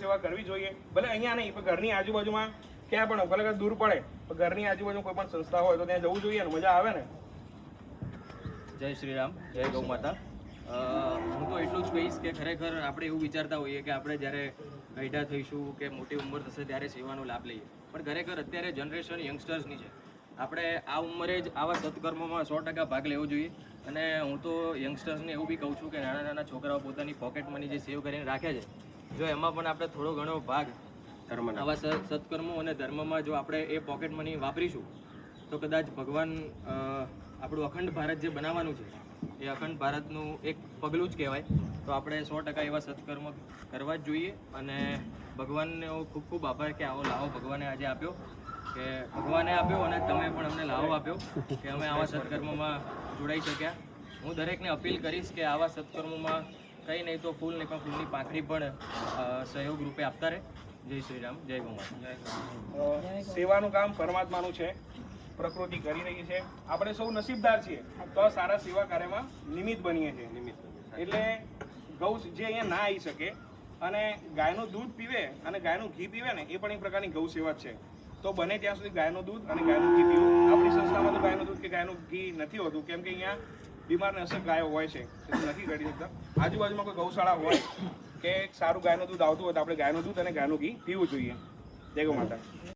સેવા કરવી જોઈએ, ભલે અહીંયા નહીં પણ ઘરની આજુબાજુમાં ક્યાં પણ ભલે દૂર પડે પણ ઘરની આજુબાજુ કોઈ પણ સંસ્થા હોય તો ત્યાં જવું જોઈએ ને, મજા આવે ને. જય શ્રી રામ, જય ગૌ માતા. હું તો એટલું જ કહીશ કે ખરેખર આપણે એવું વિચારતા હોઈએ કે આપણે જ્યારે ગઈઢા થઈશું કે મોટી ઉંમર થશે ત્યારે સેવાનો લાભ લઈએ, પણ ખરેખર અત્યારે જનરેશન યંગસ્ટર્સની છે. આપણે આ ઉંમરે જ આવા સત્કર્મોમાં 100% ભાગ લેવો જોઈએ. અને હું તો યંગસ્ટર્સને એવું બી કહું છું કે નાના નાના છોકરાઓ પોતાની પોકેટ મની જે સેવ કરીને રાખે છે, જો એમાં પણ આપણે થોડો ઘણો ભાગ આવા સત્કર્મો અને ધર્મમાં જો આપણે એ પોકેટ મની વાપરીશું તો કદાચ ભગવાન આપણું અખંડ ભારત જે બનાવવાનું છે એ અખંડ ભારતનું એક પગલું જ કહેવાય. તો આપણે 100% એવા સત્કર્મ કરવા જ જોઈએ. અને ભગવાનનો ખૂબ ખૂબ આભાર કે આવો લાવો ભગવાને આજે આપ્યો, કે ભગવાને આપ્યો અને તમે પણ અમને લાવો આપ્યો કે અમે આવા સત્કર્મોમાં જોડાઈ શક્યા. હું દરેકને અપીલ કરીશ કે આવા સત્કર્મોમાં કંઈ નહીં તો ફૂલ નહીં પણ ફૂલની પાંખડી પણ સહયોગ રૂપે આપતા રહે. જય શ્રી રામ, જય ગૌ માતા. સેવાનું કામ પરમાત્માનું છે, પ્રકૃતિ કરી રહી છે, આપણે સૌ નસીબદાર છીએ તો સારા સેવા કાર્યમાં નિમિત્ત બનીએ છીએ. એટલે ગૌ જે અહીંયા ના આવી શકે અને ગાયનું દૂધ પીવે અને ગાયનું ઘી પીવે ને, એ પણ એક પ્રકારની ગૌ સેવા જ છે. તો બને ત્યાં સુધી ગાયનું દૂધ અને ગાયનું ઘી પીવું. આપણી સંસ્થામાં તો ગાયનું દૂધ કે ગાયનું ઘી નથી હોતું, કેમ કે અહીંયા બીમાર ને અસર ગાયો હોય છે, એટલે નથી કરી શકતા. આજુબાજુમાં કોઈ ગૌશાળા હોય કે સારું ગાયનું દૂધ આવતું હોય તો આપણે ગાયનું દૂધ અને ગાયનું ઘી પીવું જોઈએ. જય ગૌ માતા.